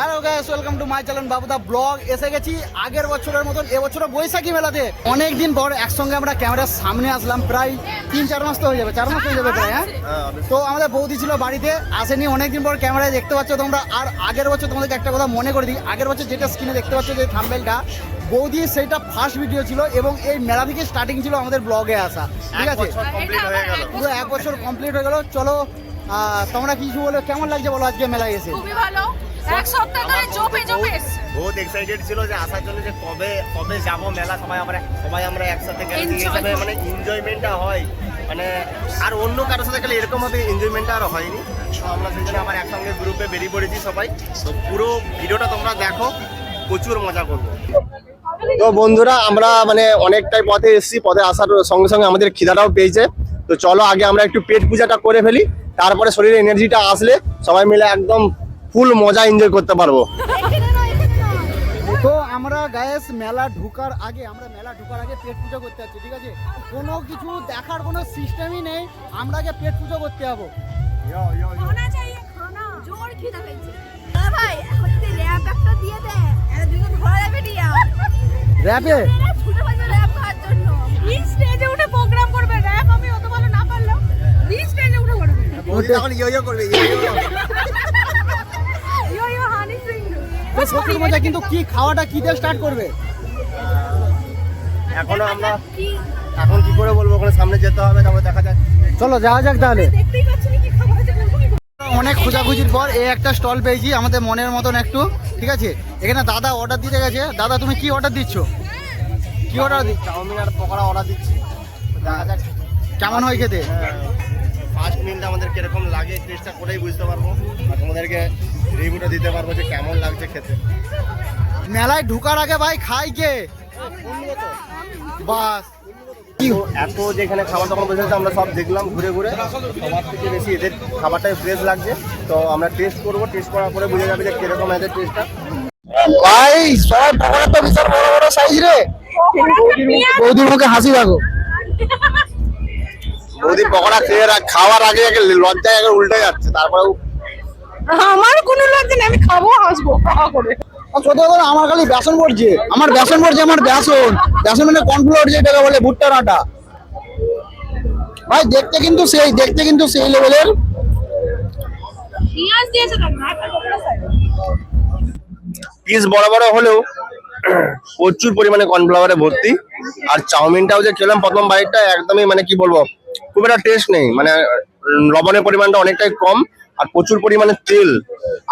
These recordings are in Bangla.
Hello guys, welcome to my channel Babuda blog. এসে গেছি আগের বছরের মতন এবছরও বৈশাখী মেলাতে। অনেকদিন পর একসঙ্গে আমরা ক্যামেরার সামনে আসলাম, প্রায় 3-4 মাস তো হয়ে যাবে, 4 মাস হয়ে যাবে প্রায়। হ্যাঁ, তো আমাদের বৌদি ছিল বাড়িতে, আসেনি অনেকদিন পর। ক্যামেরায় দেখতে পাচ্ছ তোমরা। আর আগের বছর তোমাদেরকে একটা কথা মনে করে দিই, আগের বছর যেটা স্ক্রিনে দেখতে পাচ্ছ যে থাম্বনেলটা, বৌদি সেইটা ফার্স্ট ভিডিও ছিল এবং এই মেলা থেকে স্টার্টিং ছিল আমাদের ব্লগে আসা। ঠিক আছে, পুরো 1 বছর কমপ্লিট হয়ে গেল। চলো তোমরা কিছু বলো, কেমন লাগছে বলো আজকে মেলায় এসে? খুবই ভালো, এক সপ্তাহ ধরে জপে বহুত এক্সাইটেড ছিল যে আসার জন্য, যে কবে যাবো মেলা, সবাই আমরা একসাথে গেলে হিসাবে মানে এনজয়মেন্টটা হয়, মানে আর অন্য কারোর সাথে গেলে এরকম ভাবে এনজয়মেন্টটা আর হয়নি। তো আমরা সেই জন্য আবার একসঙ্গে গ্রুপে বেরিয়ে পড়েছি সবাই। তো পুরো ভিডিওটা তোমরা দেখো, প্রচুর মজা করবো। তো বন্ধুরা, আমরা মানে অনেকটাই পথে এসেছি, পথে আসার সঙ্গে সঙ্গে আমাদের খিদাটাও পেয়েছে। তো চলো আগে আমরা একটু পেট পূজাটা করে ফেলি, তারপরে শরীরে এনার্জিটা আসলে সবাই মিলে একদম ফুল মজা এনজয় করতে পারবো। তো আমরা গায়েস মেলা ঢোকার আগে পেট পুজো করতে যাচ্ছি। ঠিক আছে, কোনো কিছু দেখার কোনো সিস্টেমই নেই, আমরা আগে পেট পুজো করতে যাবো। র্যাপে স্টেজে উঠে প্রোগ্রাম করবে, র‍্যাপ আমি অত ভালো না পারলাম, স্টেজে উঠে করবে। এখন ইয়ো করবে, ইয়ো হানি সিং। প্রচুর মজা। কিন্তু কি খাওয়াটা কি দিয়ে স্টার্ট করবে এখনো আমরা এখন কি করে বলবো, ওখানে সামনে যেতে হবে, তারপর দেখা যাক। চলো যাওয়া যাক তাহলে। দেখতেই পাচ্ছেন কি খাবার আছে, বলবো কি? অনেক খোঁজাখুঁজির পর এই একটা স্টল পেয়েছি আমাদের মনের মতন একটু। ঠিক আছে, এখানে দাদা অর্ডার দিতে গেছে। দাদা তুমি কি অর্ডার দিচ্ছ? কি অর্ডার দিচ্ছ? চাউমিন আর পকোড়া অর্ডার দিচ্ছি, দেখা যাক কেমন হয় খেতে। ফার্স্ট মিলটা আমাদের কিরকম লাগে টেস্টটা করেই বুঝতে পারবো, আর তোমাদেরকে রিভিউটা দিতে পারবো যে কেমন লাগছে খেতে। মেলায় ঢোকার আগে ভাই খাই কে বাস। এত যেখানে খাবার তখন বসেছে আমরা সব দেখলাম ঘুরে ঘুরে, সবার থেকে বেশি এদের খাবারটাই ফ্রেশ লাগছে। তো আমরা টেস্ট করবো, টেস্ট করার পরে বুঝে যাবে যে কিরকম এদের টেস্টটা। ভাই সব পকোড়া তো বিশাল বড় বড় সাইজ রে। বৌদির মুখে হাসি দেখো। বৌদি পকোড়া খেয়ে খাওয়ার আগে লজ্জায় উল্টে যাচ্ছে, তারপরে আমার কোনো লজ্জা নেই, আমি খাবো হাসবো করে। আমার খালি বেসন পড়ছে, আমার বেসন মানে কর্নফ্লোর যেটাকে বলে, ভুট্টার আটা। ভাই দেখতে কিন্তু সেই লেভেলের। পেঁয়াজ দিয়েছে তো না, পিস বড় বড় হলেও প্রচুর পরিমাণে কর্নফ্লাওয়ারে ভর্তি। আর চাউমিনটাও যে খেলাম প্রথম বাইটটা, একদমই মানে কি বলবো, খুব একটা টেস্ট নেই, মানে লবণের পরিমাণটা অনেকটাই কম আর প্রচুর পরিমাণে তেল।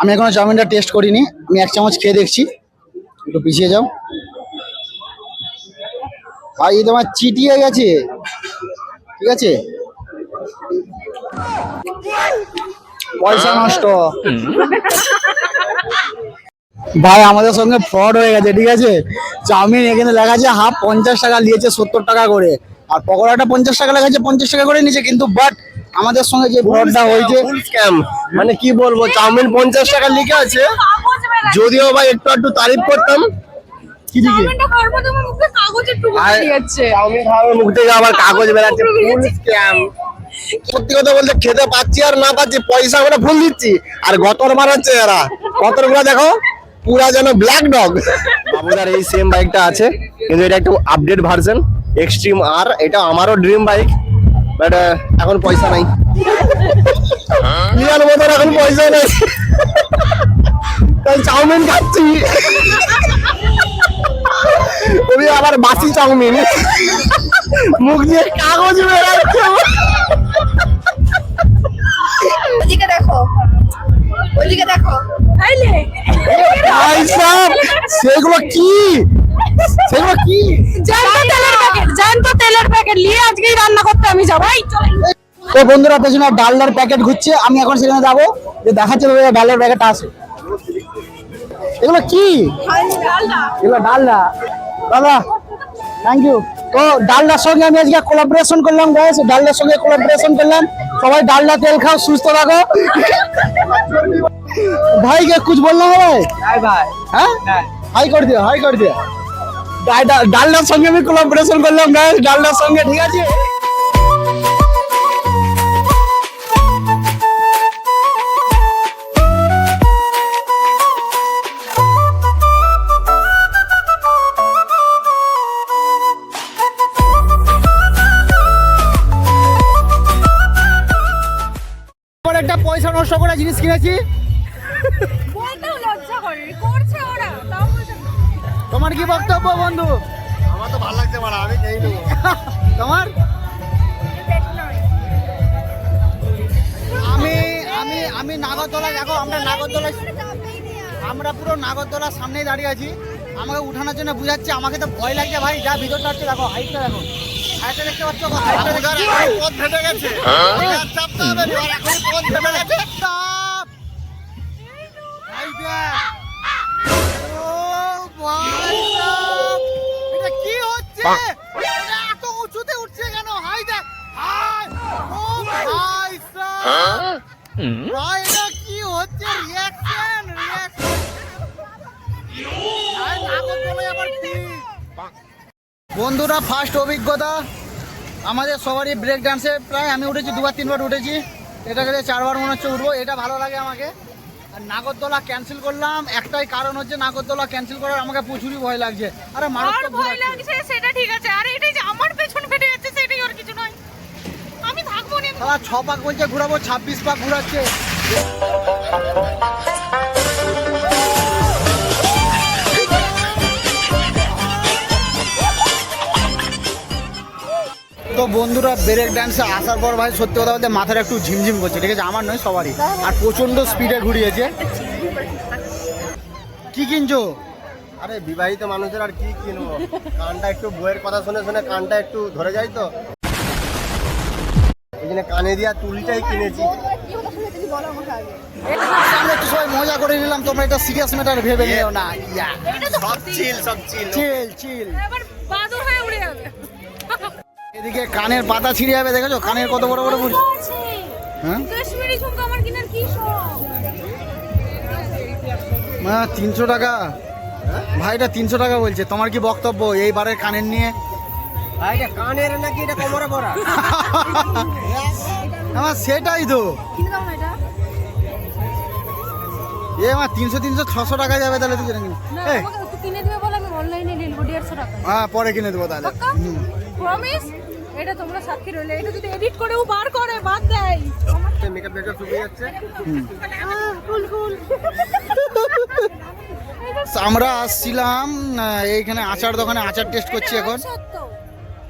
আমি এখনো চাউমিনটা টেস্ট করিনি, আমি 1 চামচ খেয়ে দেখছি। একটু পিছিয়ে যাও ভাই, এই তোমার চিটিয়ে গেছে। ঠিক আছে, পয়সা নষ্ট ভাই, আমাদের সঙ্গে ফ্রড হয়ে গেছে। ঠিক আছে, চাউমিন এখানে লেখা আছে হাফ 50 টাকা নিয়েছে, 70 টাকা করে। আর পকোড়াটা 50 টাকা লেখা আছে, 50 টাকা করে নিয়েছে। কিন্তু বাট আমাদের সঙ্গে যে ফ্রডটা হয়েছে, ফুল স্ক্যাম। মানে কি বলবো, চাউমিন 50 টাকা লিখে আছে, যদিও ভাই একটু তারিফ করতাম। কি দিকে চাউমিনটা খাওয়ার পর তোমার মুখে কাগজের টুকরো বেরিয়ে যাচ্ছে। চাউমিন খাওয়ার মুখ থেকে আবার কাগজ বেরাচ্ছে, ফুল স্ক্যাম। সত্যি কথা বলতে খেতে পাচ্ছি আর না পাচ্ছি, পয়সা আমরা ভুল দিচ্ছি। আর গতর মারাচ্ছে এরা, গতরগুলো দেখো পুরা যেন ব্ল্যাক ডগ। বাবুদার এই সেম বাইকটা আছে, কিন্তু এটা একটু আপডেট ভার্সন, এক্সট্রিম আর। এটা আমারও ড্রিম বাইক, বাট এখন পয়সা নাই, লিয়ার মতন এখন পয়সা নেই, তাই চাউমিন খাচ্ছি। ওই আবার বাসি চাউমিন, মুখ দিয়ে কাগজ বেরাচ্ছে। ওদিকে দেখো, ওদিকে দেখো, আইলে সেগুলো কি জ্যান্ত তেলের প্যাকেট নিয়ে আজকেই রান্না করতে আমি যাবো। তো বন্ধুরা, পেছনে ডালদার প্যাকেট ঘুরছে, আমি এখন সেখানে যাবো, যে দেখাচ্ছে ডালের প্যাকেট আছে। এগুলো কি? এগুলো ডালদা। দাদা থ্যাংক ইউ। তো ডালদার সঙ্গে আমি আজকে কোলাবোরেশন করলাম গাইস, ডালদার সঙ্গে কোলাবোরেশন করলাম। সবাই ডালদা তেল খাও, সুস্থ থাকো। ভাইকে কুछ বললাম ভাই? হ্যাঁ, হাই করে দিও। ডালদার সঙ্গে আমি কোলাবোরেশন করলাম গাইস, ডালদার সঙ্গে। ঠিক আছে, 500 করে জিনিস কিনেছি। বলতেও লজ্জা করে, করছে ওরা, তাও বলছে না। তোমার কি বক্তব্য বন্ধু? আমার তো ভালো লাগছে মারা, আমি খেয়ে নেবো। তোমার? আমি আমি আমি নাগরদোলা, দেখো আমরা নাগরদোলা, আমরা পুরো নাগরদোলার সামনেই দাঁড়িয়ে আছি। আমাকে উঠানোর জন্য বুঝাচ্ছে, আমাকে তো ভয় লাগছে ভাই। যা ভিতরটা হচ্ছে দেখো, হাইটটা দেখো, হাইটটা দেখতে পাচ্ছ? হাইটটা দেখতে পথ ফেটে গেছে, চাপতে হবে, এখন পথ ফেটে গেছে। চাপ! হাই দেখ! ও ভাই সাব! এটা কি হচ্ছে? এটা এত উঁচুতে উঠছে কেন? হাই দেখ! হাই! ও ভাই সাব! ভাই এটা কি হচ্ছে? রিঅ্যাকশন! বন্ধুরা, ফার্স্ট অভিজ্ঞতা আমাদের সবারই ব্রেক ডান্সে। প্রায় আমি উঠেছি 2-3বার উঠেছি, এটাকে 4বার মনে হচ্ছে উঠবো। এটা ভালো লাগে আমাকে। আর নাগরদোলা ক্যান্সেল করলাম, একটাই কারণ হচ্ছে নাগরদোলা ক্যান্সেল করার আমাকে প্রচুরই ভয় লাগছে। আরে আর মারাত্মক ভয় লাগছে সেটা ঠিক আছে, আর এটাই যে আমার পেছন ফেটে যাচ্ছে সেটাই আর কিছু নয়। আমি থাকবো না। সারা 6 পাক বলছে ঘুরাবো, 26 পাক ঘুরাচ্ছে। তো বন্ধুরা, ব্রেক ডান্সে আসার পর ভাই সত্যি কথা বলতে মাথাটা একটু ঝিমঝিম করছে, ঠিক আছে? আমার নয়, সবারই। আর প্রচন্ড স্পিডে ঘুরিয়েছে। কি কিনছো? আরে বিবাহিত মানুষের আর কি কিনবো, কানটা একটু বইয়ের কথা শুনে শুনে কানটা একটু ধরে যায় তো, এই জন্য কানে দিয়া তুলিটাই কিনেছি। আমরা একটু সবাই মজা করে নিলাম, তোমরা এটা সিরিয়াস ম্যাটার ভেবে নিও না। সব চিল, সব চিল। চিল চিল। এবার বাদর হয়ে উড়ে যাবে। এদিকে কানের পাতা ছিঁড়ে যাবে, দেখেছো কানের কত বড় বড় ফুল। হ্যাঁ কাশ্মীরি ঝুমকা আমার কিনার কি শখ। 300 টাকা ভাইটা, 300 টাকা বলছে। তোমার কি বক্তব্য এইবারের কানের নিয়ে? এটা কানের নাকি এটা কোমরে পরা? আমার সেটাই তো। কিনে দাও না এটা। এ আমার 300 600 টাকা যাবে তাহলে তুই কিনে নিবি। না, এই, আমাকে একটু কিনে দিবে বলে আমি অনলাইনে নিয়ে নেবো 150 টাকা। হ্যাঁ পরে কিনে দেবো তাহলে। প্রমিস? এটা তোমরা সাক্ষী রইলে। এটা যদি এডিট করে ও বার করে বাদ দেয়। মেকআপ মেকআপ শুকিয়ে যাচ্ছে। ফুল ফুল। আমরা আসছিলাম এইখানে আচার দোকানে, আচার টেস্ট করছি এখন। সত্য।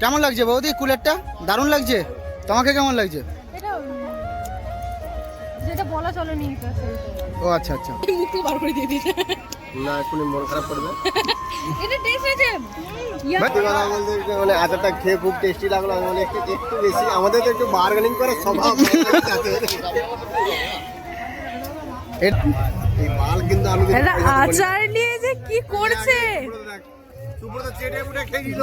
কেমন লাগছে বৌদি কুলারটা? দারুণ লাগছে। তোমাকে কেমন লাগছে? এটা যেটা বলা চলেনি এটা ও আচ্ছা আচ্ছা। মুক্তি বার করে দিয়ে দিয়েছে। না এখনই মন খারাপ করবে। এটা টেস্ট আছে। দিবানা বলতে মানে আচারটা খেয়ে খুব টেস্টি লাগলো। আমি মানে একটু বেশি, আমাদের তো একটু বার্গেনিং করার স্বভাব। এই মাল কিন্তু আমি এটা আচার নিয়ে যে কি করছে। সুব্রত চেটে পুটে খেয়ে দিল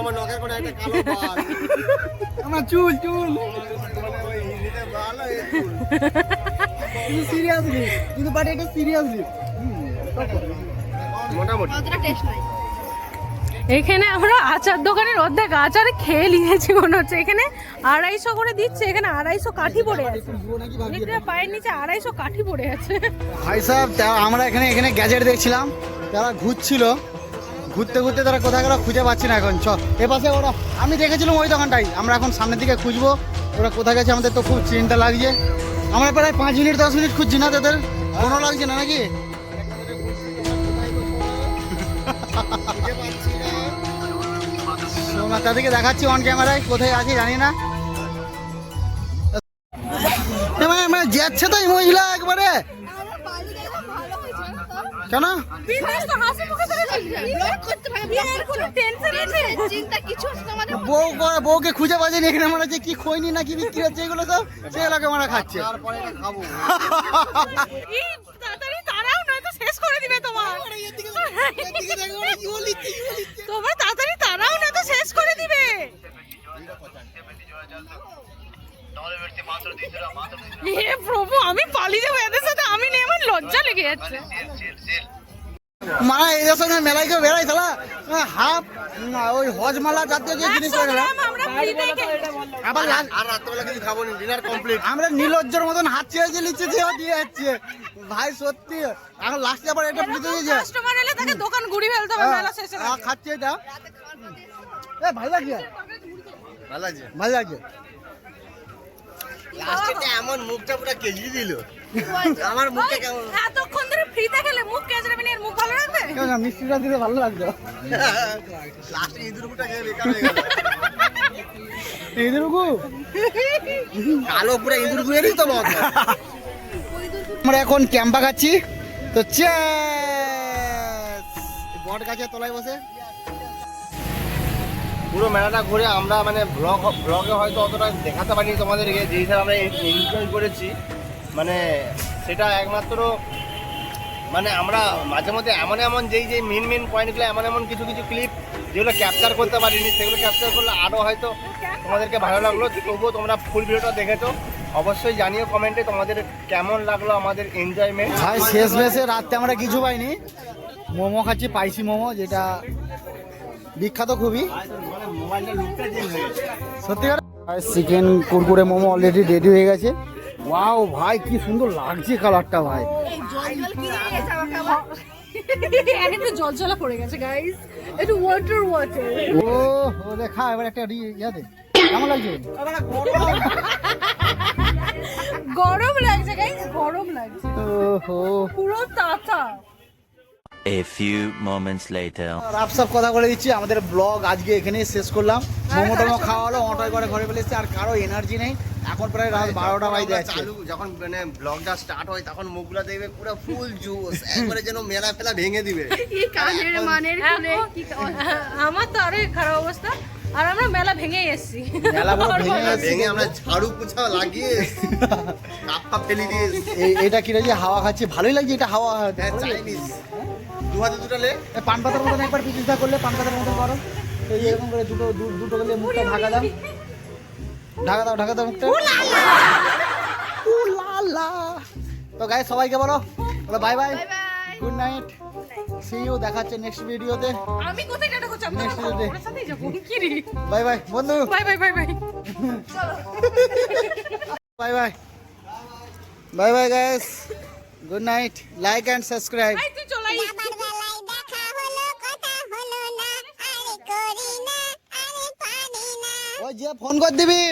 আমার নখের কোণে একটা কালো বাল। আমার চুল চুল মানে ওই হিন্দিতে বাল আর এই চুল। সিরিয়াসলি কিন্তু, বাট এটা সিরিয়াসলি মোটামুটি এখানে আমরা আচার দোকানের অর্ধেক আচার খেয়ে নিয়েছি মনে হচ্ছে। এখানে 250 করে দিচ্ছে, এখানে 250 কাঠি পড়ে আছে। অনেকটা পায়ের নিচে 250 কাঠি পড়ে আছে। ভাই সাহেব, আমরা এখানে এখানে গ্যাজেট দেখছিলাম, তারা ঘুরছিল, ঘুরতে ঘুরতে তারা কোথায় গেল খুঁজে পাচ্ছি না এখন। এ পাশে ওরা, আমি দেখেছিলাম ওই দোকানটাই। আমরা এখন সামনের দিকে খুঁজবো, ওরা কোথায় গেছে আমাদের তো খুব চিন্তা লাগছে। আমরা প্রায় 5 মিনিট 10 মিনিট খুঁজছি না, তাদের কোনো লাগছে না নাকি? তাদেরকে দেখাচ্ছি অন ক্যামেরায় কোথায় আছে জানি না। মানে যাচ্ছে তো এই মহিলা একবারে। কেন বউকে খুঁজে পাচ্ছি এখানে, মনে হচ্ছে কি খৈনি না কি বিক্রি হচ্ছে এগুলো, তো সেগুলোকে আমরা খাচ্ছে। তারপরে এটা খাবো। তাড়াতাড়ি শেষ করে দিবে তোমার। তোমার তাড়াতাড়ি তারাও না তো শেষ করে দিবে। হে প্রভু, আমি পালিয়ে যাবো এদের সাথে। আমি নেই, আমার লজ্জা লেগে যাচ্ছে। মানে এদের সঙ্গে মেলায় কেউ বেড়াই তাহলে হাফ ওই হজমালা জাতীয় যে জিনিস আমরা ফ্রিতে আবার আর রাত্রেবেলা কিছু খাবো না, ডিনার কমপ্লিট। আমরা নীলজ্জর মতন হাত চেয়ে নিচ্ছে দিয়ে দিয়ে যাচ্ছে ভাই, সত্যি। এখন লাস্টে আবার এটা ফ্রিতে দিয়েছে। কাস্টমার এলে তাকে দোকান ঘুরি ফেলতে হবে মেলা শেষে। খাচ্ছে এটা, এ ভালো লাগছে, ভালো লাগছে, ভালো লাগছে। লাস্টে এমন মুখটা পুরো কেজি দিল। আমার মুখে কেমন এতক্ষণ ধরে ফ্রিতে খেলে মুখ কেজরে মানে মুখ ভালো রাখবে? কেন না মিষ্টিটা দিতে ভালো লাগতো। লাস্টে ইঁদুরগুটা খেয়ে বেকার হয়ে গেল। ইঁদুরগু কালো পুরো ইঁদুরগুয়েরই তো মত। আমরা এখন ক্যাম্পা খাচ্ছি তো বট গাছের তলায় বসে পুরো মেলাটা ঘুরে আমরা মানে ব্লগে হয়তো অতটা দেখাতে পারিনি তোমাদেরকে, যে হিসাবে আমরা এনজয় করেছি মানে সেটা একমাত্র মানে আমরা মাঝে মধ্যে এমন যেই মেন পয়েন্টগুলো এমন কিছু ক্লিপ যেগুলো ক্যাপচার করতে পারিনি, সেগুলো ক্যাপচার করলে আরও হয়তো তোমাদেরকে ভালো লাগলো। তবুও তোমরা ফুল ভিডিওটা দেখেছো, অবশ্যই জানিও কমেন্টে তোমাদের কেমন লাগলো আমাদের এনজয়মেন্ট। ভাই শেষ মেসে রাত্রে আমরা কিছু পাইনি, মোমো খাচ্ছি স্পাইসি মোমো, যেটা বিখ্যাত খুবই সত্যিকার। Chicken Kurkure momo already ready হয়ে গেছে। ওয়াও ভাই কি সুন্দর লাগছে কালারটা ভাই। একটু জলজলা পড়ে গেছে গাইস, একটু ওয়াটার ও দেখা এবার একটা ইয়াতে কেমন লাগছে? গরম লাগছে গাইস, গরম লাগছে ওহো পুরো তাতা। A few moments later. রাফসাফ কথা বলে দিচ্ছি, আমাদের ব্লগ আজকে এখানেই শেষ করলাম। মোমো টোমো খাওয়া হলো, অটোয় করে ঘরে ফেলে এসেছি, আর কারো এনার্জি নেই। এখন প্রায় রাত 12টা বাজে যাচ্ছে। চালু যখন মানে ব্লগটা স্টার্ট হয় তখন মুখগুলো দেখবে পুরো ফুল জুস, একবারে যেন মেলা ফেলা ভেঙে দিবে। আমার তো আরো খারাপ অবস্থা, আর আমরা মেলা ভেঙে এসেছি। মেলা পুরো ভেঙে গেছে। ভেঙে আমরা ঝাড়ু পোছা লাগিয়ে কাপ্পা ফেলে দিয়ে এটা কি রয়েছে হাওয়া খাচ্ছি, ভালোই লাগছে এটা হাওয়া। চাইনিজ দু হাতে দুটো লে পান পাতার মতন একবার পিছিয়ে করলে পান পাতার মতন করো, এই যে এরকম করে দুটো গেলে মুখটা ঢাকা দাও, ঢাকা দাও মুখটা। উলালা। তো গাইস সবাইকে বলো bye bye, good night, see you, দেখা হচ্ছে নেক্সট ভিডিওতে। আমি কোথায় টাটা করছি, আমি Next তো video. ওর সাথেই যাবো কি রে। বাই বাই বন্ধু, bye bye bye bye bye bye bye bye guys, good night, like and subscribe. এই তুই চলাই ওই যে ফোন কর দিবি।